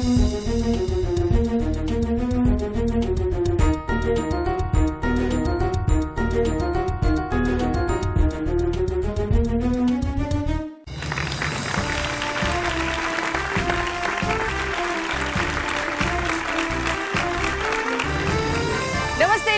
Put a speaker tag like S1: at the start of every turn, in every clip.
S1: Namaste,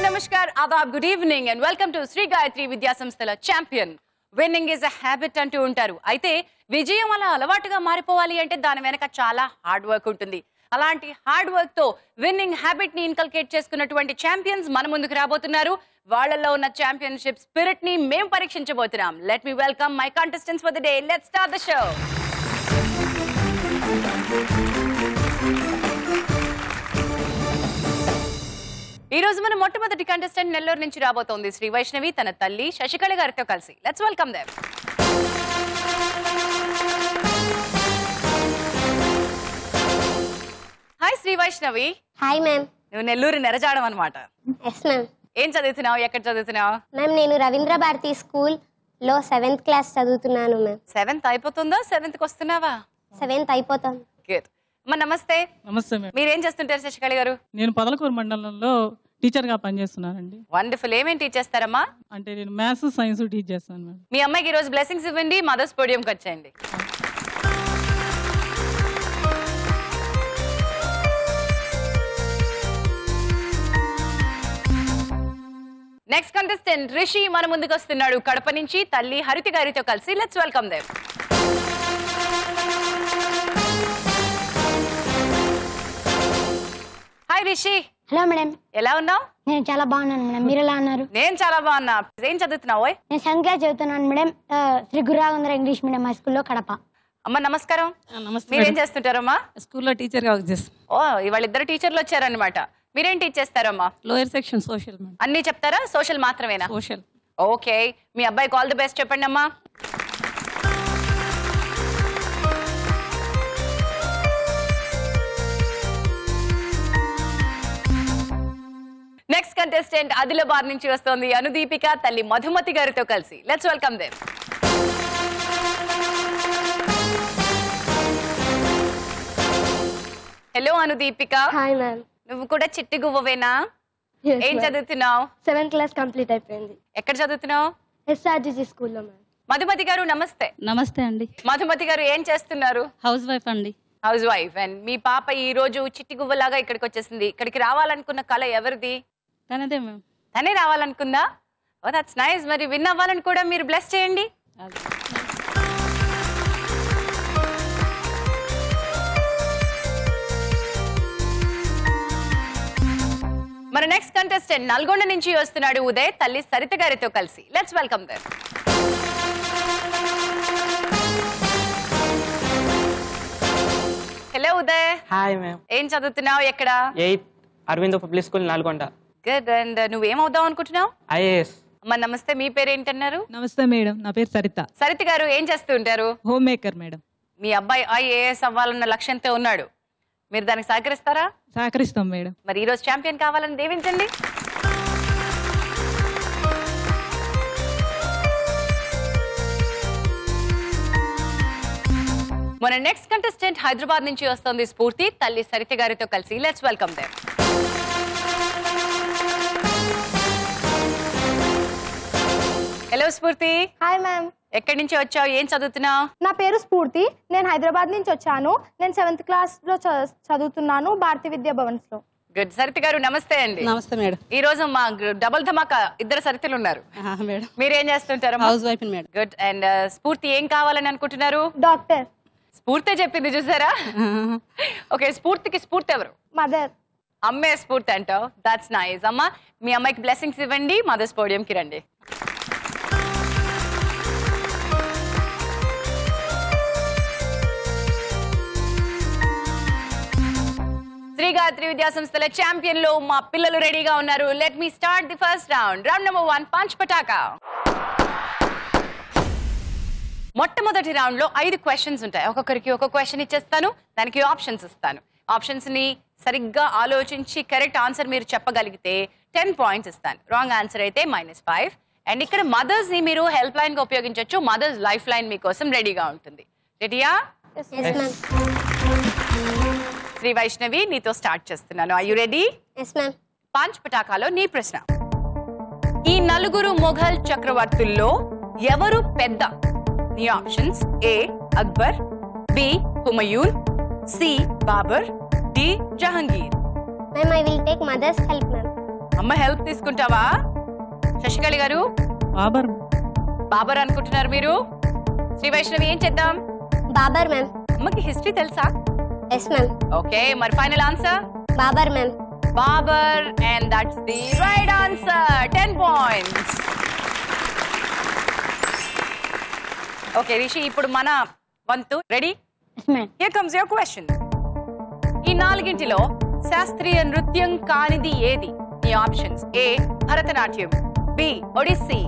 S1: namaskar, adab, good evening and welcome to Sri Gayatri Vidya Samsthala Champion. Winning is a habit అంటూ ఉంటారు. అయితే విజయం అలా అలవాటుగా మారిపోవాలి అంటే దాని వెనక చాలా హార్డ్ వర్క్ ఉంటుంది. అలాంటి హార్డ్ వర్క్ తో విన్నింగ్ హ్యాబిట్ ని ఇన్కల్కేట్ చేసుకున్నటువంటి ఛాంపియన్స్ మన ముందుకు రాబోతున్నారు. వాళ్ళల్లో ఉన్న ఛాంపియన్షిప్ స్పిరిట్ ని మేము పరీక్షించబోతున్నాం. Let me welcome my contestants for the day. Let's start the show. ఈ రోజు మన మొట్టమొదటి కంటెస్టెంట్ నెల్లూరు నుంచి రాబోతోంది శ్రీ వైష్ణవి తన తల్లి శశికళ గారితో కలిసి. Let's welcome them. Hi Sri Vaishnavi.
S2: Hi ma'am.
S1: నువ్వు నెల్లూరు నెరజాడం అన్నమాట.
S2: Yes ma'am.
S1: ఏం చదువుతున్నావు, ఎక్కడ చదువుతున్నావు?
S2: మ్యామ్ నేను రవీంద్ర భారతి స్కూల్ లో 7th క్లాస్ చదువుతున్నాను మ్యామ్.
S1: 7th అయిపోతుందా, 7th కి వస్తున్నావా?
S2: 7th అయిపోతాం.
S1: గుడ్. అమ్మ నమస్తే.
S3: నమస్తే మేడం.
S1: మీరేం చేస్తుంటారు శశికళ గారు?
S3: నేను పదలకూరు మండలంలో టీచర్ గా పనిచేస్తున్నానండి.
S1: వండర్ఫుల్. ఏమేం టీచ్ చేస్తారమ్మా?
S3: అంటే నేను మ్యాథ్స్ సైన్స్ టీచ్ చేస్తాను మేడం.
S1: మీ అమ్మాయికి ఈ రోజు బ్లెస్సింగ్స్ ఇవ్వండి, మదర్స్ పోడియంకి వచ్చేయండి. నెక్స్ట్ కంటెస్టెంట్ రిషి మన ముందుకు వస్తున్నాడు కడప నుంచి తల్లి హరిత గారితో కలిసి. Let's welcome them. Hi Rishi.
S2: Hello madam.
S1: ఎలా ఉన్నావు?
S2: నేను చాలా బాగున్నాను మేడం. మీరు ఎలా ఉన్నారు?
S1: నేను చాలా బాగున్నా. ఏం చదువుతున్నావు?
S2: నేను 7th క్లాస్ చదువుతున్నాను madam. Sri Gururaghavendra English medium high స్కూల్లో కడప.
S1: అమ్మ నమస్కారం.
S3: నమస్తే.
S1: మీరేం చేస్తుంటారమ్మా?
S3: స్కూల్లో టీచర్ గా వర్క్ చేస్తాను.
S1: ఓ ఇవాళ ఇద్దరు టీచర్లు వచ్చారనమాట. మీరేం టీచ్ చేస్తారమ్మా?
S3: Lower section social madam.
S1: అన్ని చెప్తారా, సోషల్ మాత్రమేనా?
S3: సోషల్.
S1: ఓకే. మీ అబ్బాయికి ఆల్ ది బెస్ట్ చెప్పండి అమ్మా. నెక్స్ట్ కంటెస్టెంట్ ఆదిలాబాద్ నుంచి వస్తోంది అనుదీపిక తల్లి మధుమతి గారితో కలిసి. Let's welcome them. Hello Anudeepika.
S2: Hi ma'am.
S1: నువ్వు కూడా చిట్టి గువ్వవేనా? ఏం చదువుతున్నావు?
S2: 7th క్లాస్ కంప్లీట్ అయిపోయింది.
S1: ఎక్కడ చదువుతున్నావు?
S2: ఎస్ఆర్జీజీ స్కూల్లో మ్యామ్.
S1: మధుమతి గారు నమస్తే.
S4: నమస్తే అండి.
S1: మధుమతి గారు ఏం చేస్తున్నారు?
S4: హౌస్ వైఫ్ అండి.
S1: House wife. అండ్ మీ పాప ఈ రోజు చిట్టి గువ్వలాగా ఇక్కడికి వచ్చేసింది. ఇక్కడికి రావాలనుకున్న కళ ఎవరిది?
S4: తనదే మేము.
S1: తనే రావాలనుకుందా? Oh that's nice. మరి విన్ అవ్వాలని కూడా మీరు బ్లెస్ చేయండి. మన నెక్స్ట్ కంటెస్టెంట్ నల్గొండ నుంచి వస్తున్నాడు ఉదయ్ తల్లి సరిత గారితో కలిసి. Let's welcome them. Hello Uday.
S5: Hi ma'am.
S1: ఏం చదువుతున్నావు, ఎక్కడ?
S5: 8th Aurobindo public school Nalgonda.
S1: Good. And నువ్వేమవుదాం అనుకుంటున్నావు?
S5: ఐఏఎస్.
S1: అమ్మ నమస్తే. మీ పేరు ఏంటన్నారు?
S3: నమస్తే మేడం, నా పేరు సరిత.
S1: సరిత గారు ఏం చేస్తూ ఉంటారు?
S3: Home maker madam.
S1: మీ అబ్బాయి ఐఏఎస్ అవ్వాలన్న లక్ష్యంతో ఉన్నాడు. మీరు దానికి సహకరిస్తారా?
S3: సహకరిస్తాం మేడం.
S1: మరి ఈ రోజు ఛాంపియన్ కావాలని దీవించండి. మన నెక్స్ట్ కంటెస్టెంట్ హైదరాబాద్ నుంచి వస్తుంది స్ఫూర్తి తల్లి సరిత గారితో కలిసి. Let's welcome them. హలో స్ఫూర్తి.
S6: Hi ma'am.
S1: ఎక్కడి నుంచి వచ్చావు, ఏం చదువుతున్నావు?
S6: నా పేరు స్ఫూర్తి. నేను హైదరాబాద్ నుంచి వచ్చాను. నేను 7th క్లాస్ లో చదువుతున్నాను భారతీ విద్యా భవన్స్ లో.
S1: గుడ్. సరిత గారు నమస్తే అండి.
S4: నమస్తే మేడం.
S1: ఈ రోజు మా డబుల్ ధమాకా ఇద్దరు సరితలు ఉన్నారు.
S4: మేడం
S1: మీరేం చేస్తుంటారు?
S4: House wife madam.
S1: Good. And స్ఫూర్తి ఏం కావాలని అనుకుంటున్నారు?
S6: డాక్టర్.
S1: స్ఫూర్తి చెప్పింది చూసారా? ఓకే. స్ఫూర్తికి స్ఫూర్తి ఎవరు?
S6: మదర్.
S1: అమ్మే స్ఫూర్తి అంటావు. That's nice. అమ్మ మీ అమ్మాయికి బ్లెస్సింగ్స్ ఇవ్వండి, మదర్స్ పోడియంకి రండి. శ్రీ గాయత్రి విద్యా సంస్థల ఛాంపియన్ లో మా పిల్లలు రెడీగా ఉన్నారు. Let me start the first round. Round number 1 punch Pataka. మొట్టమొదటి రౌండ్ లో 5 క్వశ్చన్స్ ఉంటాయి. ఒక్కొక్కరికి ఒక క్వశ్చన్ ఇచ్చేస్తాను, దానికి ఆప్షన్స్ ఇస్తాను. ఆప్షన్స్ ని సరిగ్గా ఆలోచించి కరెక్ట్ ఆన్సర్ మీరు చెప్పగలిగితే 10 పాయింట్స్ ఇస్తాను. రాంగ్ ఆన్సర్ అయితే -5. అండ్ ఇక్కడ మదర్స్ ని మీరు హెల్ప్ లైన్ గా ఉపయోగించవచ్చు. మదర్స్ లైఫ్ లైన్ మీకోసం రెడీగా ఉంటుంది. రెడీయా? శ్రీ వైష్ణవి నీతో స్టార్ట్ చేస్తున్నాను. Are you ready?
S2: Yes ma'am.
S1: పాంచ్ పటాకాలో నీ ప్రశ్న. ఈ నలుగురు మొఘల్ చక్రవర్తుల్లో ఎవరు పెద్ద? నీ options: A Akbar, B Humayun, C Babur, D Jahangir.
S2: Ma'am I will take mother's help ma'am.
S1: అమ్మ హెల్ప్ తీసుకుంటావా? శశికళ గారు
S3: బాబర్.
S1: బాబర్ అనుకుంటున్నారు మీరు. శ్రీ వైష్ణవి ఏం చేద్దాం?
S2: Babur ma'am.
S1: అమ్మకి హిస్టరీ తెలుసా?
S2: Yes ma'am.
S1: ఓకే, మరి final answer
S2: Babur ma'am.
S1: Babur, and that's the right answer. 10 points. Okay Rishi, ఇప్పుడు మన వంతు. Ready?
S4: Yes ma'am.
S1: Here comes your question. ఈ నాలుగింటిలో శాస్త్రీయ నృత్యం కానిది ఏది? నీ options: A Bharatanatyam, B Odissi,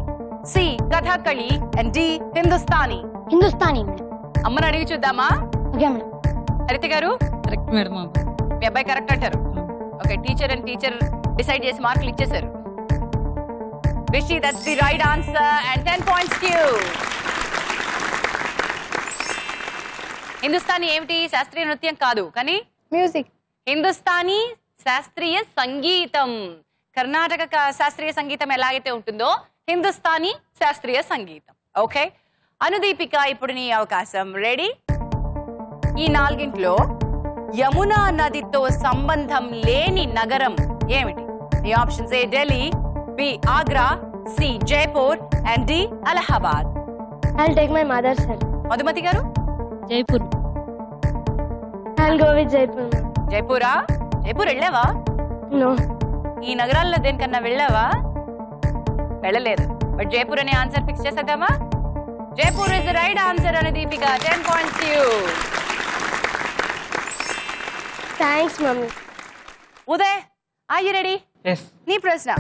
S1: C Kathakali, and D Hindustani.
S2: Hindustani madam.
S1: అమ్మని అడిగి చూద్దామా?
S2: Okay madam.
S1: హరిత గారు
S3: కరెక్ట్ మేడం.
S1: మీ అబ్బాయి కరెక్ట్ అంటారు. ఓకే, టీచర్ డిసైడ్ చేసి మార్కులు ఇచ్చేసారు. Rishi, that's the right answer and 10 points to you. Hindustani ఏమిటి? శాస్త్రీయ నృత్యం కాదు, కానీ
S6: మ్యూజిక్.
S1: హిందుస్థానీ శాస్త్రీయ సంగీతం. కర్ణాటక శాస్త్రీయ సంగీతం ఎలాగైతే ఉంటుందో హిందుస్థానీ శాస్త్రీయ సంగీతం. ఓకే, అనుదీపిక, ఇప్పుడు నీ అవకాశం. రెడీ? ఈ నాలుగింట్లో యమునా నదితో సంబంధం లేని నగరం ఏమిటి? నీ options: A Delhi, B Agra, C Jaipur, and D Allahabad.
S6: I will take my mother's help.
S1: Madhumathi గారు
S4: Jaipur.
S6: I will go with Jaipur ma'am.
S1: జైపూరా? జైపూర్ వెళ్ళావా?
S6: నో.
S1: ఈ నగరాల్లో దేనికన్నా వెళ్ళావా? వెళ్ళలేదు. బట్ జైపూర్ అనే ఆన్సర్ ఫిక్స్ చేసేద్దామా? Jaipur is the right answer. Anudeepika, 10 points to you.
S6: Thanks mummy.
S1: Uday, are you ready?
S5: Yes.
S1: నీ ప్రశ్న.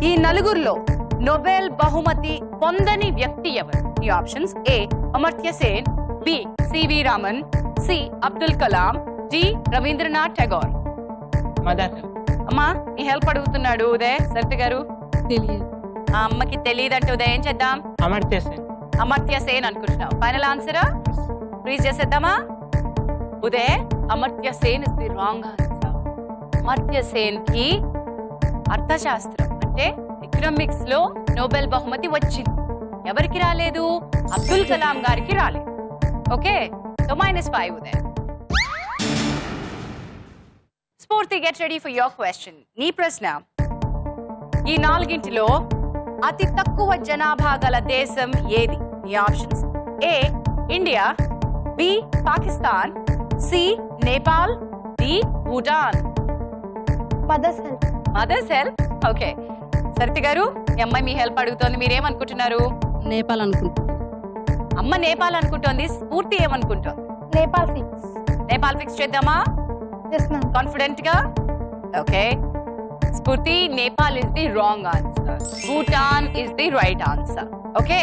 S1: ఈ నలుగురిలో నోబెల్ బహుమతి పొందని వ్యక్తి ఎవరు? ఈ options: A Amartya Sen, B CV Raman, C Abdul Kalam, D Rabindranath Tagore.
S5: Mother.
S1: అమ్మా నీ హెల్ప్ అడుగుతున్నాడు ఉదయ్. సరిత గారు
S3: తెలియదు.
S1: ఆ అమ్మకి తెలియదంటే ఉదయ్ ఏం చేద్దాం?
S5: అమర్త్య సేన్.
S1: అమర్త్య సేన్ అనుకుంటున్నాం. ఫైనల్ ఆన్సరా? ఫ్రీజ్ చేసేద్దామా? Uday, Amartya Sen is the wrong answer. Amartya Sen కి అర్థశాస్త్రం అంటే ఎకనామిక్స్ లో నోబెల్ బహుమతి వచ్చింది. ఎవరికి రాలేదు? అబ్దుల్ కలాం గారికి రాలేదు. Okay, so -5 Uday. Spoorthi, get ready for your question. నీ ప్రశ్న. ఈ నాలుగింటిలో అతి తక్కువ జనాభా గల దేశం ఏది? నీ options: A India, B Pakistan, C Nepal, D Bhutan.
S6: Mother's help.
S1: Mother's help. Okay, Saritha గారు మీ అమ్మాయి మీ హెల్ప్ అడుగుతోంది. మీరేమనుకుంటున్నారు?
S4: నేపాల్ అనుకుంటున్నాను.
S1: అమ్మ నేపాల్ అనుకుంటోంది. స్ఫూర్తి ఏమనుకుంటోంది?
S6: నేపాల్ ఫిక్స్.
S1: నేపాల్ ఫిక్స్ చేద్దామా?
S6: Yes ma'am.
S1: కాన్ఫిడెంట్ గా? Okay, Spoorthi, Nepal is the wrong answer. Bhutan is the right answer. Okay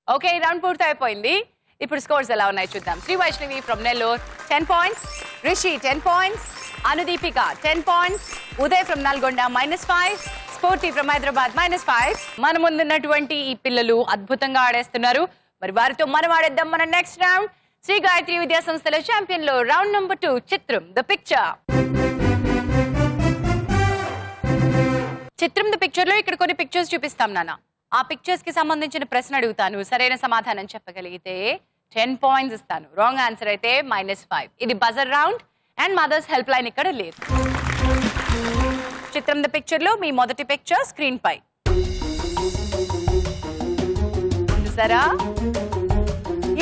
S1: okay, round పూర్తి అయిపోయింది. ఇప్పుడు స్కోర్స్ ఎలా ఉన్నాయి చూద్దాం. Sri Vaishnavi from Nellore 10 points, Rishi 10 points, Anudeepika 10 points, Uday from Nalgonda -5, Spoorthi from Hyderabad -5. మన ముందున్నటువంటి ఈ పిల్లలు అద్భుతంగా ఆడేస్తున్నారు. మరి వారితో మనం ఆడేద్దాం మన నెక్స్ట్ రౌండ్. శ్రీ గాయత్రి విద్యా సంస్థల ఛాంపియన్ లో రౌండ్ నెంబర్ 2, చిత్రం ద పిక్చర్. చిత్రం ద పిక్చర్ లో ఇక్కడ కొన్ని పిక్చర్స్ చూపిస్తాం నాన్న. ఆ పిక్చర్స్ కి సంబంధించిన ప్రశ్న అడుగుతాను. సరైన సమాధానం చెప్పగలిగితే 10 points ఇస్తాను. రాంగ్ ఆన్సర్ అయితే -5. ఇది buzzer round and mother's help line ఇక్కడ లేదు. చిత్రం ద పిక్చర్ లో మీ మొదటి పిక్చర్ స్క్రీన్ పై చూసారా?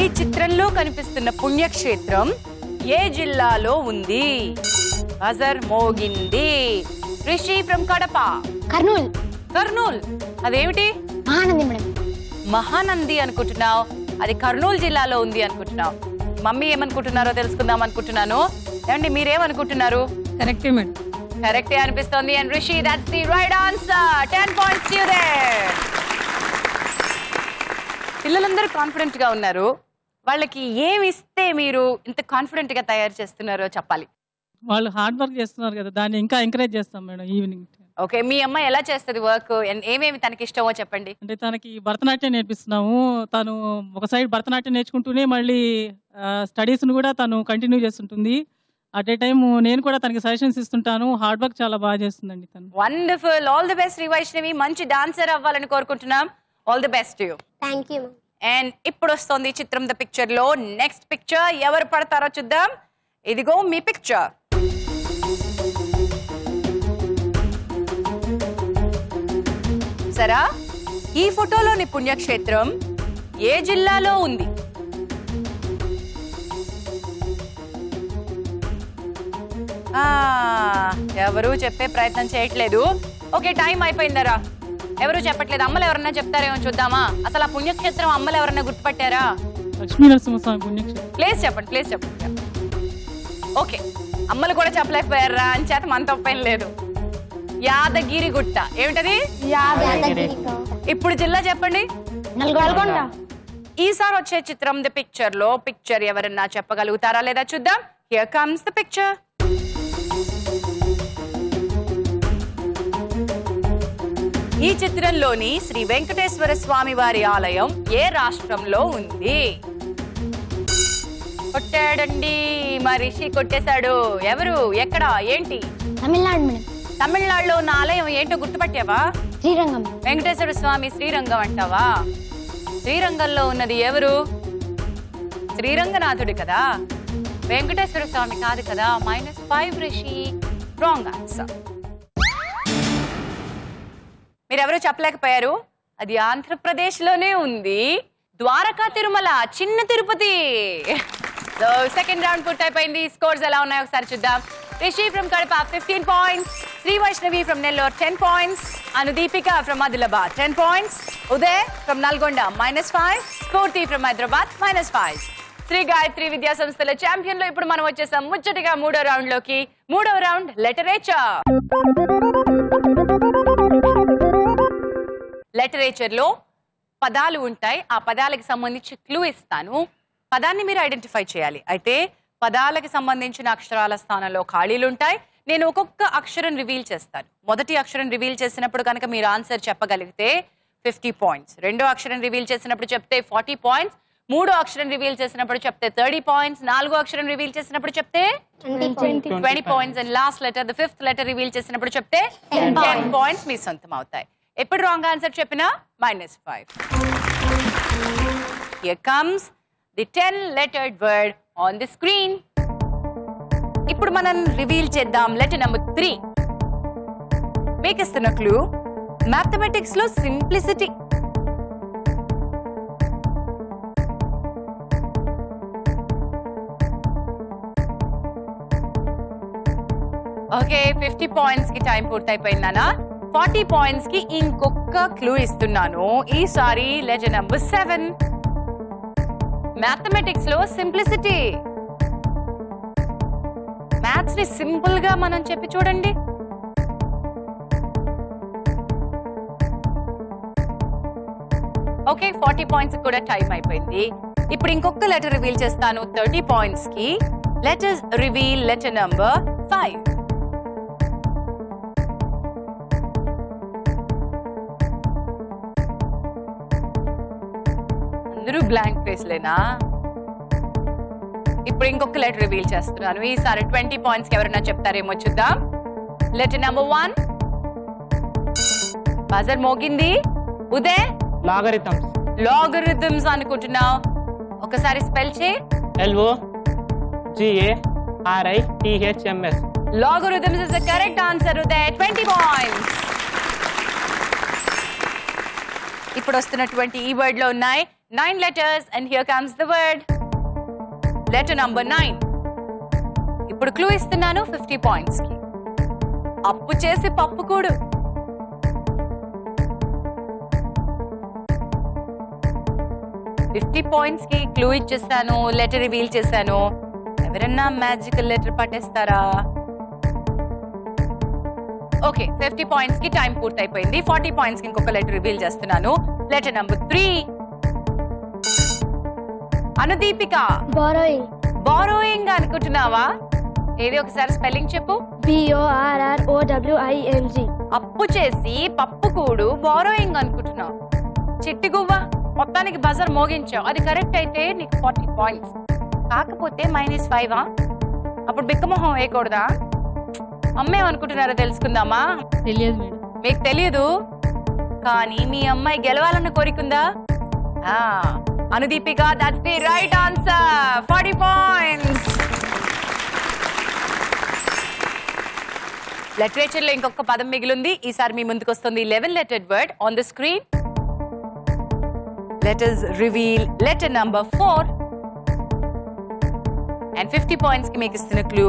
S1: ఈ చిత్రంలో కనిపిస్తున్న పుణ్యక్షేత్రం ఏ జిల్లాలో ఉంది? బజర్ మోగింది. రిషి ఫ్రమ్ కడప.
S2: కర్నూలు.
S1: కర్నూల్. అదేమిటి?
S2: మహానంది మేడం.
S1: మహానంది అనుకుంటున్నావు. అది కర్నూలు జిల్లాలో ఉంది అనుకుంటున్నావు. మమ్మీ ఏమనుకుంటున్నారో తెలుసుకుందాం అనుకుంటున్నాను. ఏమండి మీరేమనుకుంటున్నారు?
S3: కరెక్టే మేడం.
S1: కరెక్టే అనిపిస్తోంది. And Rishi, that's the right answer. 10 points to you there. పిల్లలందరూ కాన్ఫిడెంట్ గా ఉన్నారు. వాళ్ళకి ఏమి ఇస్తే మీరు ఇంత కాన్ఫిడెంట్ గా తయారు చేస్తున్నారో చెప్పాలి.
S3: వాళ్ళు హార్డ్ వర్క్ చేస్తున్నారు కదా, దాన్ని ఇంకా ఎంకరేజ్ చేస్తాం మేడం ఈవినింగ్.
S1: ఓకే, మీ అమ్మాయి ఎలా చేస్తుంది వర్క్? ఏమేమి తనకి ఇష్టమో చెప్పండి.
S3: అంటే తనకి భరతనాట్యం నేర్పిస్తున్నాము. తను ఒక సైడ్ భరతనాట్యం నేర్చుకుంటూనే మళ్ళీ స్టడీస్ను కూడా తను కంటిన్యూ చేస్తుంటుంది. అట్ ఏ టైం నేను కూడా తనకి సజెషన్స్ ఇస్తుంటాను. హార్డ్ వర్క్ చాలా బాగా చేస్తుందండి తను.
S1: Wonderful. All the best Sri Vaishnavi. మంచి డాన్సర్ అవ్వాలని కోరుకుంటున్నాం. All the best you.
S2: Thank you ma'am.
S1: And ఇప్పుడు వస్తుంది చిత్రం ద పిక్చర్ లో నెక్స్ట్ పిక్చర్. ఎవరు పడతారో చూద్దాం. ఇదిగో మీ పిక్చర్. సరా, ఈ ఫోటోలోని పుణ్యక్షేత్రం ఏ జిల్లాలో ఉంది? ఎవరు చెప్పే ప్రయత్నం చేయట్లేదు. ఓకే, టైం అయిపోయిందరా. ఎవరు చెప్పట్లేదు. అమ్మలు ఎవరన్నా చెప్తారేమో చూద్దామా. అసలు ఆ పుణ్యక్షేత్రం అమ్మలు ఎవరన్నా గుర్తుపట్టారా?
S3: లక్ష్మీ నరసింహస్వామి పుణ్యక్షేత్రం.
S1: ప్లేస్ చెప్పండి, ప్లేస్ చెప్పండి. ఓకే, అమ్మలు కూడా చెప్పలేకపోయారా అని చేత మన తప్పేం లేదు. యాదగిరి గుట్ట. ఏమిటది?
S2: యాదగిరి.
S1: ఇప్పుడు జిల్లా చెప్పండి.
S4: నల్గొండ.
S1: ఈసారి వచ్చే చిత్రం ది పిక్చర్ లో పిక్చర్ ఎవరన్నా చెప్పగలుగుతారా లేదా చూద్దాం. Here comes the picture. ఈ చిత్రంలోని శ్రీ వెంకటేశ్వర స్వామి వారి ఆలయం ఏ రాష్ట్రంలో ఉంది? కొట్టాడండి మా రిషి, కొట్టేశాడు. ఎవరు, ఎక్కడ, ఏంటి?
S4: తమిళనాడు మేడం.
S1: తమిళనాడులో ఉన్న ఆలయం ఏంటో గుర్తుపట్టావా?
S4: శ్రీరంగం.
S1: వెంకటేశ్వర స్వామి శ్రీరంగం అంటావా? శ్రీరంగంలో ఉన్నది ఎవరు? శ్రీరంగనాథుడు కదా, వెంకటేశ్వర స్వామి కాదు కదా. -5 రిషి. Wrong answer. మీరెవరూ చెప్పలేకపోయారు. అది ఆంధ్రప్రదేశ్ లోనే ఉంది. Dwaraka Tirumala, Chinna Tirupati. So second round పూర్తయిపోయింది. స్కోర్స్ ఎలా ఉన్నాయో ఒకసారి చూద్దాం. Rishi from Kadapa 15 points, Sri Vaishnavi from Nellore 10 points, Anudeepika from Adilabad 10 points, Uday from Nalgonda -5, Spoorthi from Hyderabad -5. Shri Gayatri Vidya సంస్థల ఛాంపియన్ లో ఇప్పుడు మనం వచ్చేసాం ముచ్చటగా మూడో రౌండ్ లోకి. మూడవ రౌండ్ లిటరేచర్. లిటరేచర్ లో పదాలు ఉంటాయి. ఆ పదాలకు సంబంధించి క్లూ ఇస్తాను. పదాన్ని మీరు ఐడెంటిఫై చేయాలి. అయితే పదాలకు సంబంధించిన అక్షరాల స్థానంలో ఖాళీలు ఉంటాయి. నేను ఒక్కొక్క అక్షరం రివీల్ చేస్తాను. మొదటి అక్షరం రివీల్ చేసినప్పుడు కనుక మీరు ఆన్సర్ చెప్పగలిగితే 50 points. రెండో అక్షరం రివీల్ చేసినప్పుడు చెప్తే 40 points. మూడో అక్షరం రివీల్ చేసినప్పుడు చెప్తే 30 points. నాలుగో అక్షరం రివీల్ చేసినప్పుడు చెప్తే 20 points. And last letter, the fifth letter reveal చేసినప్పుడు చెప్తే 10 points మీ సొంతం అవుతాయి. ఎప్పుడు రాంగ్ ఆన్సర్ చెప్పినా -5. Here comes the 10-lettered word on the screen. ఇప్పుడు మనం రివీల్ చేద్దాం లెటర్ నెంబర్ 3. మీకు ఇస్తున్న క్లూ మ్యాథమెటిక్స్ లో సింప్లిసిటీ. ఓకే, 50 points కి టైం పూర్తయిపోయిందనా. 40 points కి ఇంకొక క్లూ ఇస్తున్నాను. ఈసారి లెటర్ నెంబర్ 7. మ్యాథమెటిక్స్ లో సింప్లిసిటీ. మ్యాథ్స్ ని సింపుల్ గా మనం చెప్పి చూడండి. ఓకే, 40 points కూడా టైం అయిపోయింది. ఇప్పుడు ఇంకొక లెటర్ రివీల్ చేస్తాను 30 points కి. Letters reveal letter number 5. అందరూ బ్లాంక్ ఫేస్ లేనా? ఇప్పుడు ఇంకొక లెటర్ రివీల్ చేస్తున్నాను. ఈసారి 20 points కి ఎవరైనా చెప్తారేమో చూద్దాం. Letter number 1. బజర్ మోగింది. ఉదయ్,
S5: లాగరిథమ్స్.
S1: లాగరిథమ్స్ అనుకుంటున్నావు. ఒకసారి స్పెల్ చేయి.
S5: LOGARITHMS.
S1: Logarithms is the correct answer. Uday, 20 points. ఇప్పుడు వస్తున్నటువంటి ఈ వర్డ్ లో ఉన్నాయి 9 letters and here comes the word. Letter number 9. ఇప్పుడు క్లూ ఇస్తున్నాను 50 points కి. అప్పు చేసి పప్పు కూడు. $50 points కి క్లూ ఇచ్చేస్తాను, లెటర్ రివీల్ చేశాను. ఎవరన్నా మ్యాజికల్ లెటర్ పట్టేస్తారా? ఓకే, 50 points కి టైం పూర్తయిపోయింది. 40 points కి ఇంకొక లెటర్ రివీల్ చేస్తున్నాను. Letter number 3. అనుదీపిక, బారోయింగ్ అనుకుంటున్నావా? ఏది ఒకసారి స్పెల్లింగ్ చెప్పు.
S6: BORROWING.
S1: అప్పు చేసి పప్పు కూడు బారోయింగ్ అనుకుంటున్నావు. చిట్టి గువ్వ, మొత్తానికి బజర్ మోగించావు. అది కరెక్ట్ అయితే నీకు 40 points. కాకపోతే -5 అప్పుడు బిక్కమొహం వేయకూడదా? అమ్మేమనుకుంటున్నారో తెలుసుకుందామా?
S3: తెలియదు మేడం.
S1: మీకు తెలియదు కానీ మీ అమ్మాయి గెలవాలన్న కోరికుందా? Anudeepika, that's the right answer. 40 points. Literature లో ఇంకొక పదం మిగిలింది. ఈసారి మీ ముందుకు వస్తుంది 11 lettered word on the screen. Let us reveal letter number 4 and 50 points కి మీకు ఇస్తున్న క్లూ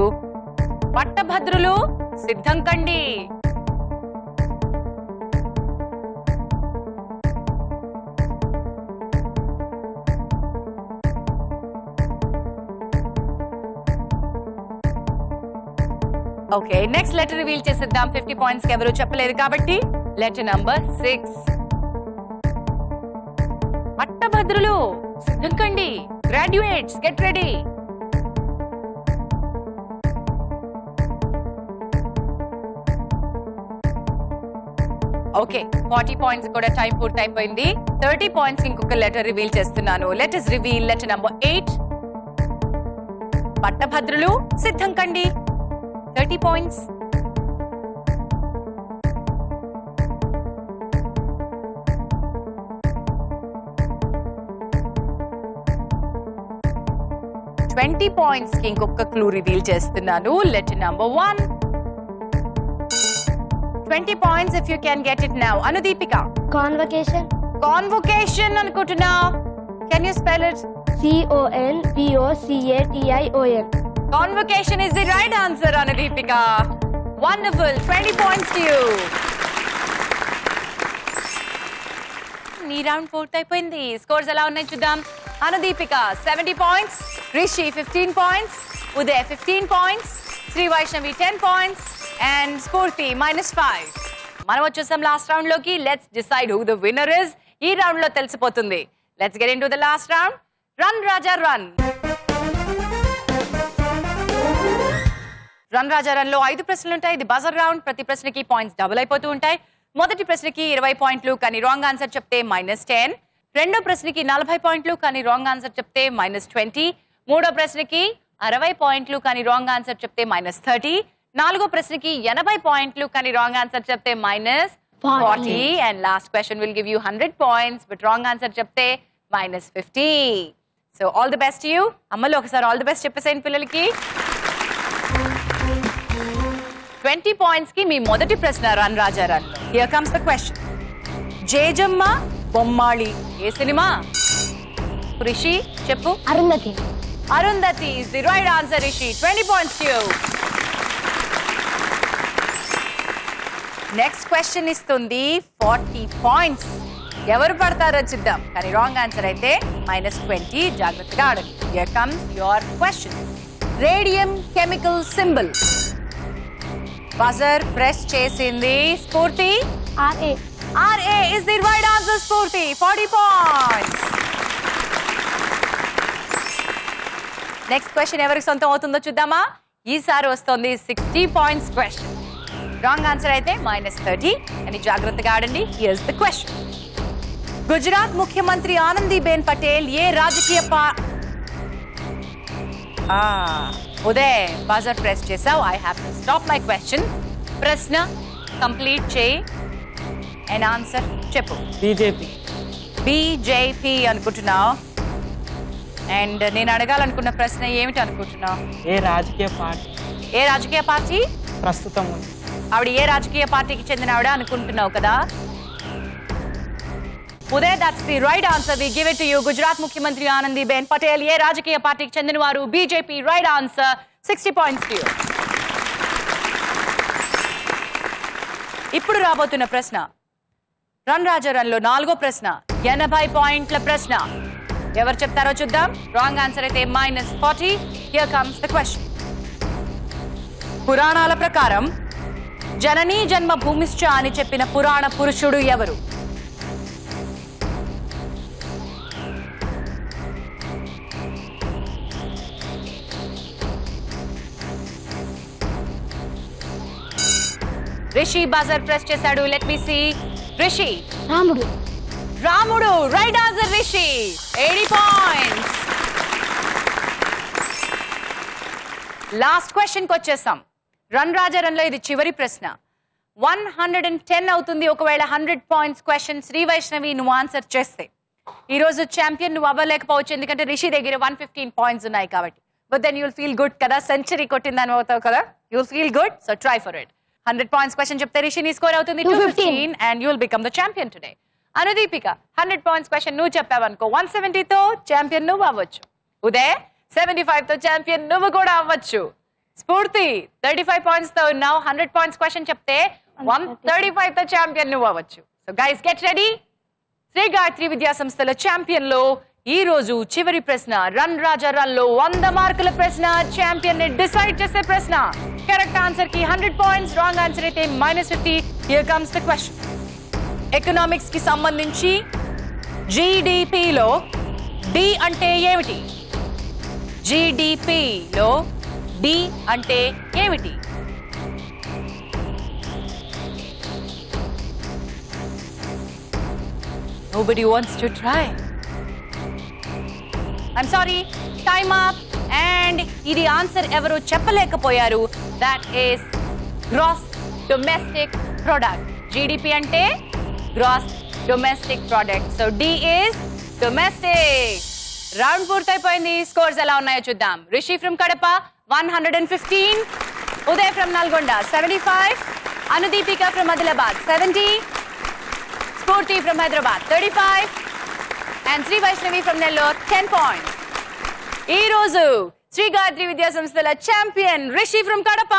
S1: పట్టభద్రులు సిద్ధం కండి. ఓకే, నెక్స్ట్ లెటర్ రివీల్ చేసేద్దాం. 50 పాయింట్స్ కి ఎవరు చెప్పలేదు కాబట్టి లెటర్ నంబర్ 6. పట్టభద్రులు సిద్ధం కండి. Graduates get ready. Okay, 40 points కూడా టైం పూర్తి అయిపోయింది. 30 పాయింట్స్ ఇంకొక లెటర్ రివీల్ చేస్తున్నాను. Let us reveal letter number 8. పట్టభద్రులు సిద్ధం కండి. 30 points. $20 points కి ఇంకొక క్లూ రివీల్ చేస్తున్నాను. Letter number 1. 20 points if you can get it now. Anudeepika.
S4: Convocation.
S1: Convocation అనుకుంటున్నా. Can you spell it?
S4: CONVOCATION.
S1: Convocation is the right answer, Anudipika. Wonderful. 20 points to you. నీ round పూర్తయిపోయింది. Scores ఎలా ఉన్నాయి చూద్దాం. Anudeepika 70 points, Rishi 15 points, Uday 15 points, Sri Vaishnavi 10 points and Spoorthi -5. మనం వచ్చేసాం last round లోకి. Let's decide who the winner is. ఈ రౌండ్ లో తెలిసిపోతుంది. Let's get into the last round. Run Raja run. Run Raja run లో 5 ప్రశ్నలు ఉంటాయి. ఇది బజర్ రౌండ్. ప్రతి ప్రశ్నకి పాయింట్స్ డబుల్ అయిపోతూ ఉంటాయి. మొదటి ప్రశ్నకి 20 పాయింట్లు కానీ రాంగ్ ఆన్సర్ చెప్తే -10. రెండో ప్రశ్నకి 40 పాయింట్లు కానీ రాంగ్ ఆన్సర్ చెప్తే -20. మూడో ప్రశ్నకి 60 పాయింట్లు కానీ రాంగ్ ఆన్సర్ చెప్తే -30. నాలుగో ప్రశ్నకి 80 పాయింట్లు కానీ రాంగ్ ఆన్సర్ చెప్తే -40. And last question will give you 100 points but wrong answer చెప్తే -50. So all the best you. అమ్మలో ఒకసారి ఆల్ ది బెస్ట్ చెప్పేసేయండి పిల్లలకి. 20 పాయింట్స్ కి మీ మొదటి ప్రశ్న run Raja run. Here comes the question. Jejamma బొమ్మాళి ఏ సినిమా? రిషి చెప్పు.
S4: Arundhati.
S1: Arundhati is the right answer, Rishi. 20 points to you. Next question ఇస్తుంది 40 పాయింట్స్. ఎవరు పడతారో చూద్దాం. కానీ రాంగ్ ఆన్సర్ అయితే -20. జాగ్రత్తగా ఆడండి. Here comes your question. Radium chemical symbol. Buzzer press చేసింది స్ఫూర్తి.
S4: RA.
S1: RA is the right answer, Spurti. 40 points. Next question ఎవరికి సొంతం అవుతుందో చూద్దామా. ఈసారి వస్తుంది 60 పాయింట్స్ క్వశ్చన్. రాంగ్ ఆన్సర్ అయితే -30 అని జాగ్రత్తగా ఆడండి. Here's the question. గుజరాత్ ముఖ్యమంత్రి ఆనందీబెన్ పటేల్ ఏ రాజకీయ ఉదయ్ బజర్ ప్రెస్ చేసావు. I have to stop my question. ప్రశ్న కంప్లీట్ చేయి అండ్ ఆన్సర్ చెప్పు. బీజేపీ అనుకుంటున్నావు. అండ్ నేను అడగాలనుకున్న ప్రశ్న ఏమిటి అనుకుంటున్నావు?
S5: ఏ రాజకీయ పార్టీ?
S1: ఏ రాజకీయ పార్టీ
S5: ప్రస్తుతం ఉంది?
S1: ఆవిడ ఏ రాజకీయ పార్టీకి చెందిన ఆవిడ అనుకుంటున్నావు కదా. Uday, that's the right answer. We give it to you. Gujarat ముఖ్యమంత్రి ఆనందీబెన్ పటేల్ ఏ రాజకీయ పార్టీకి చెందిన వారు? BJP. Right answer. 60 points to you. ఇప్పుడు రాబోతున్న ప్రశ్న రన్ రాజా రన్ లో 4వ ప్రశ్న. 80 పాయింట్ల ప్రశ్న. ఎవరు చెప్తారో చూద్దాం. రాంగ్ ఆన్సర్ అయితే -40. Here comes the question. పురాణాల ప్రకారం జననీ జన్మ భూమిశ్చ అని చెప్పిన పురాణ పురుషుడు ఎవరు? రిషి బజర్ ప్రెస్ చేశాడు. Let me see. రిషి.
S4: రాముడు.
S1: రాముడు. Right answer Rishi. 80 points. Last క్వశ్చన్కి వచ్చేసాం. రన్ రాజా రన్లో ఇది చివరి ప్రశ్న. 110 అవుతుంది ఒకవేళ 100 పాయింట్స్ క్వశ్చన్ శ్రీ వైష్ణవి నువ్వు ఆన్సర్ చేస్తే. ఈ రోజు ఛాంపియన్ నువ్వు అవ్వలేకపోవచ్చు, ఎందుకంటే రిషి దగ్గర 115 పాయింట్స్ ఉన్నాయి కాబట్టి. But then you'll feel good కదా, సెంచరీ కొట్టిందని అవుతావు కదా, you'll feel good. So try for it. 100 points question చెప్తే రిషి నీ స్కోర్ అవుతుంది 215 and you'll become the champion today. Anudeepika 100 points question నువ్వు చెప్పావనుకో 170తో ఛాంపియన్ నువ్వు అవ్వచ్చు. ఉదయ్ 75తో ఛాంపియన్ నువ్వు కూడా అవ్వచ్చు. స్ఫూర్తి 35 పాయింట్స్ తో ఉన్నావు. 100 పాయింట్స్ క్వశ్చన్ చెప్తే 135తో ఛాంపియన్ నువ్వు అవ్వచ్చు. So guys get ready. Sri Gayatri Vidya సంస్థల ఛాంపియన్ లో ఈ రోజు చివరి ప్రశ్న, రన్ రాజా రన్ లో 100 మార్కుల ప్రశ్న, ఛాంపియన్ ని డిసైడ్ చేసే ప్రశ్న. కరెక్ట్ ఆన్సర్ కి 100 పాయింట్స్, రాంగ్ ఆన్సర్ అయితే -50. Here comes the question. Economics కి సంబంధించి జీడిపిలో డి అంటే ఏమిటి? జీడిపిలో డి అంటే ఏమిటి? Nobody wants to try. I'm sorry, time up. And ఇది ఆన్సర్ ఎవరు చెప్పలేకపోయారు. That is gross domestic product. GDP అంటే gross domestic product. So D is domestic. Round పూర్తయిపోయింది. స్కోర్స్ ఎలా ఉన్నాయో చూద్దాం. Rishi from Kadapa 115, Uday from Nalgonda 75, Anudeepika from Adilabad 70, Spoorthi from Hyderabad 35 and Sri Vaishnavi from Nellore 10 points. ఈ రోజు శ్రీ గాయత్రి విద్యా సంస్థల ఛాంపియన్ రిషి ఫ్రమ్ కడప.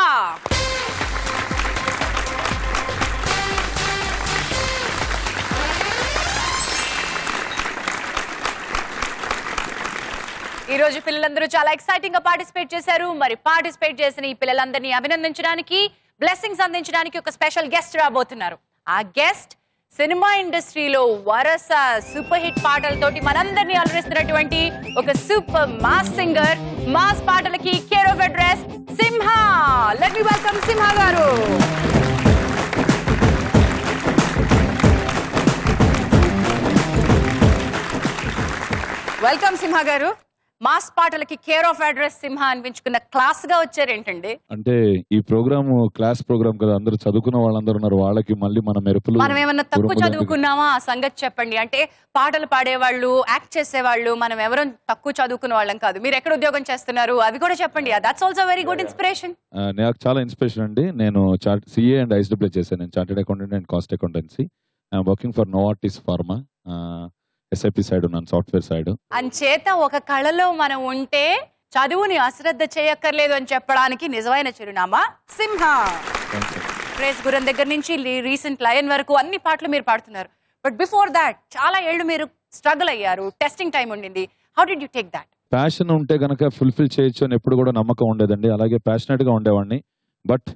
S1: ఈ రోజు పిల్లలందరూ చాలా ఎక్సైటింగ్ గా పార్టిసిపేట్ చేశారు. మరి పార్టిసిపేట్ చేసిన ఈ పిల్లలందరినీ అభినందించడానికి, బ్లెస్సింగ్స్ అందించడానికి ఒక స్పెషల్ గెస్ట్ రాబోతున్నారు. ఆ గెస్ట్ సినిమా ఇండస్ట్రీలో వరుస సూపర్ హిట్ పాటలతోటి మనందరినీ అలరిస్తున్నటువంటి ఒక సూపర్ మాస్ సింగర్. మాస్ పాటలకి care of address Simha. Let me welcome Simha గారు. వెల్కమ్ సింహ గారు. మాస్ పాటలకి కేర్ ఆఫ్ అడ్రస్ సింహ అనిపించుకున్న క్లాస్ గా వచ్చారేంటండి?
S7: అంటే ఈ ప్రోగ్రామ్ క్లాస్ ప్రోగ్రామ్ కదా, అందరూ చదువుకున్న వాళ్ళందరూ ఉన్నారు, వాళ్ళకి మళ్ళీ మన మెరుపులు.
S1: మనం ఏమన్నా తక్కువ చదువుకున్నామా ఆ సంగతి చెప్పండి. అంటే పాటలు పాడేవాళ్ళు, యాక్ట్ చేసేవాళ్ళు మనం ఎవరో తక్కువ చదువుకున్న వాళ్ళం కాదు. మీరు ఎక్కడ ఉద్యోగం చేస్తున్నారు అవి కూడా చెప్పండి. That's also very good inspiration.
S7: నాకు చాలా ఇన్స్పిరేషన్ అండి. నేను CA అండ్ ISWA చేశాను. నేను chartered accountant and cost accountancy. I'm working for Novartis pharma. SAP side ఉన్నాను, సాఫ్ట్వేర్ సైడ్.
S1: అంచేత ఒక కళలో మనం ఉంటే చదువుని అశ్రద్ధ చేయక్కర్లేదు అని చెప్పడానికి నిజమైన చిరునామా సింహ. ప్రేస్ గురం దగ్గర నుంచి రీసెంట్ లయన్ వరకు అన్ని పాటలు మీరు పాడుతున్నారు. బట్ బిఫోర్ దాట్ చాలా ఏళ్ళు మీరు స్ట్రగుల్ అయ్యారు, టెస్టింగ్ టైం ఉండింది. How did you take that?
S7: Passion ఉంటే గనక ఫుల్ఫిల్ చేయొచ్చు అని ఎప్పుడు కూడా నమ్మకం ఉండేదండి. అలాగే ప్యాషనెట్ గా ఉండేవాడిని. బట్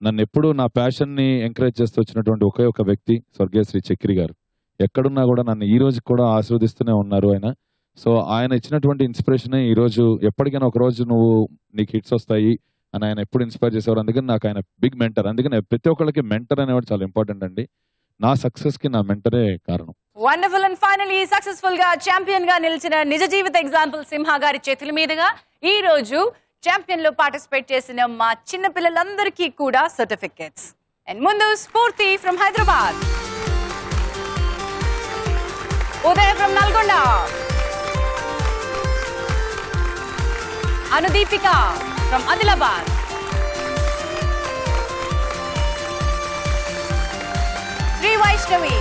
S7: నన్ను ఎప్పుడు నా ప్యాషన్ ని ఎంకరేజ్ చేస్తూ వచ్చినటువంటి ఒకే ఒక వ్యక్తి స్వర్గీయ శ్రీ చక్రి గారు. ఎక్కడున్నా కూడా నన్ను ఈ రోజు కూడా ఆశీర్వదిస్తూనే ఉన్నారు ఆయన. సో ఆయన ఇచ్చినటువంటి ఇన్స్పిరేషన్ ఈ రోజు ఎప్పటికైనా ఒక రోజు నీకు హిట్స్ వస్తాయి అని ఆయన ఎప్పుడు ఇన్స్పైర్ చేసేవారు. అందుకని నాకు ఆయన బిగ్ మెంటర్. అందుకని ప్రతి ఒక్కరికి మెంటర్ అనేవాడు చాలా ఇంపార్టెంట్ అండి. నా సక్సెస్ కి నా మెంటరే కారణం.
S1: వండర్ఫుల్. అండ్ ఫైనలీ సక్సెస్ఫుల్ గా ఛాంపియన్ గా నిలిచిన నిజ జీవిత ఎగ్జాంపుల్ సింహ గారి చేతుల మీదుగా ఈ రోజు ఛాంపియన్ లో పార్టిసిపేట్ చేసిన మా చిన్న పిల్లలందరికీ కూడా సర్టిఫికెట్స్. అండ్ ముందు Spoorthi from Hyderabad, Uday from Nalgonda, Anudeepika from Adilabad, Sri Vaishnavi,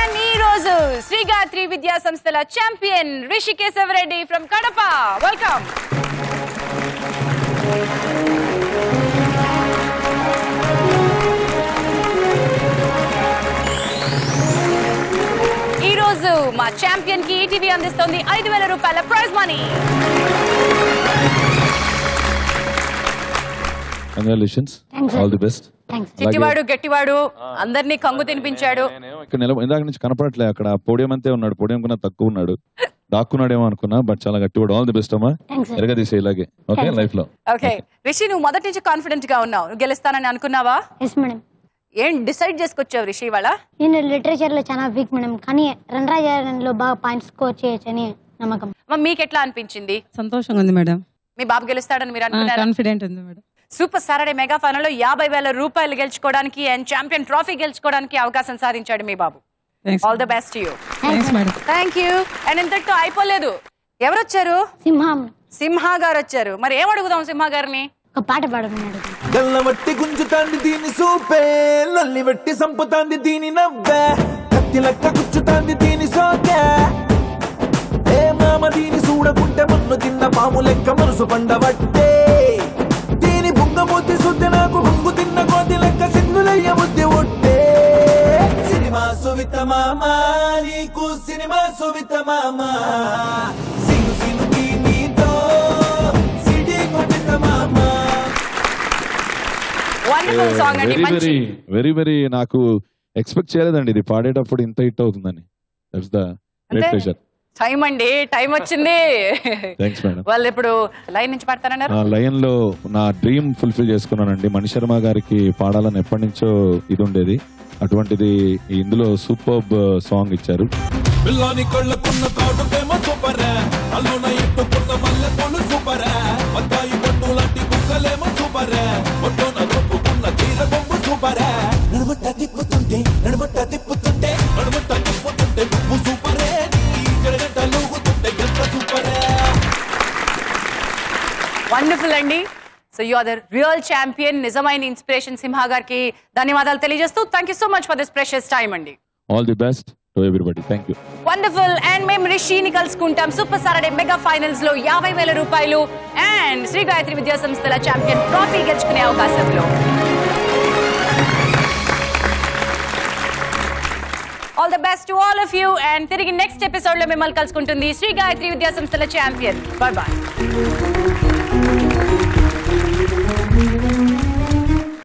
S1: and ఈ రోజు శ్రీ గాయత్రి విద్యా సంస్థల champion Rishikesava Reddy from Kadapa. Welcome. ఈ రోజు మా ఛాంపియన్ కి ఈటీవీ అందిస్తోంది 5,000 రూపాయల prize money.
S7: Congratulations, all the best.
S1: చిట్టివాడు గట్టివాడు అందరినీ కంగు తినిపించాడు.
S7: ఇందాక నుంచి కనపడట్లే, అక్కడ పోడియం అంతే ఉన్నాడు. పోడియం కన్నా తక్కువ ఉన్నాడు, దాక్కున్నాడేమో అనుకున్నా. బట్ చాలా గట్టివాడు. ఆల్ ది బెస్ట్ అమ్మా, ఎరగదీసే ఇలాగే ఓకే లైఫ్ లో.
S1: ఓకే రిషి, నువ్వు మొదటి నుంచి కాన్ఫిడెంట్ గా ఉన్నావు, నువ్వు గెలుస్తానని అనుకున్నావా?
S4: Yes madam.
S1: ఏం డిసైడ్ చేసుకొచ్చావు రిషి ఇవాళ?
S4: నేను లిటరేచర్లో చాలా వీక్ మేడం, కానీ రణరాజలో బాగా పాయింట్స్ స్కోర్ చేయొచ్చని నమ్మకం.
S1: మీకు ఎట్లా అనిపించింది?
S3: సంతోషంగా ఉంది మేడం.
S1: మీ బాబు గెలుస్తాడని మీరు అనుకున్నారా?
S3: కాన్ఫిడెంట్ ఉంది madam.
S1: Super Saturday mega final లో 50,000 రూపాయలు గెలుచుకోవడానికి అండ్ ఛాంపియన్ ట్రోఫీ గెలుచుకోవడానికి అవకాశం సాధించాడు మీ బాబు. All the best you. Thank you. And ఇంతటితో అయిపోలేదు. ఎవరు వచ్చారు? సింహ గారు వచ్చారు. మరి ఏం అడుగుదాం సింహ గారిని?
S4: ఒక పాట పాడమన్నాడు.
S8: గల్లవట్టి గుంజుతాంది దీని సూపే, లొల్లి వెట్టి సంపుతాంది దీని నవ్వే, కత్తి లెక్క గుచ్చుతాంది దీని సోకే, ఏ మామ దీని చూడకుంటే మన్ను తిన్న పాము లెక్క మనసు పండబట్టే, దీని బుంగమూతి సుద్ది నాకు బుంగు తిన్న కోతి లెక్క సింగులయ్య బుద్ధి ఒట్టే, సినిమా సువిత మామ నీకు సినిమా సువిత మామ, సిను సిను నీతో సిడి కొట్టిన మామ.
S1: వండర్ఫుల్ సాంగ్ అండి. మంచి
S7: వెరీ వెరీ నాకు ఎక్స్పెక్ట్ చేయలేదండి ఇది పాడేటప్పుడు ఇంత హిట్ అవుతుందని. That's the great pleasure.
S1: Time అండి, టైం వచ్చింది.
S7: Thanks madam.
S1: వాళ్ళు ఇప్పుడు లైన్ నుంచి పాడతారన్నారు.
S7: లయన్ లో నా డ్రీమ్ ఫుల్ఫిల్ చేసుకున్నానండి. మణి శర్మ గారికి పాడాలని ఎప్పటి నుంచో ఇది ఉండేది, అటువంటిది ఇందులో సూపర్బ్ సాంగ్ ఇచ్చారు.
S8: పిల్లాని కళ్ళకున్న కాటుకేమో సూపరే, అల్లున ఇట్టుకున్న మల్లె పూలు సూపరే, బత్తాయి పండు లాంటి కుక్కలేమో సూపరే, ఒడ్డున దొప్పుకున్న చీర బొమ్ము సూపరే, నడుమట్ట తిప్పుతుంటే నడుమట్ట తిప్పుతుంటే నడుమట్ట తిప్పుతుంటే బొమ్ము సూపరే, జరగట్ట లూగుతుంటే గంట సూపరే.
S1: వండర్ఫుల్ అండి. So you are the real champion. నిజమైన ఇన్స్పిరేషన్ సింహ గారికి ధన్యవాదాలు తెలియజేస్తూ thank you so much for this precious time అండి.
S7: All the best to everybody. Thank you.
S1: Wonderful. And మేము రిషిని కలుసుకుంటాం సూపర్ సాటర్డే మెగా ఫైనల్స్ లో 50,000 రూపాయలు అండ్ శ్రీ గాయత్రి విద్యా సంస్థల ఛాంపియన్ ట్రోఫీ గెలుచుకునే అవకాశంలో. All the best to all of you. And తిరిగి నెక్స్ట్ ఎపిసోడ్ లో మిమ్మల్ని కలుసుకుంటుంది శ్రీ గాయత్రి విద్యా సంస్థల ఛాంపియన్. Bye bye.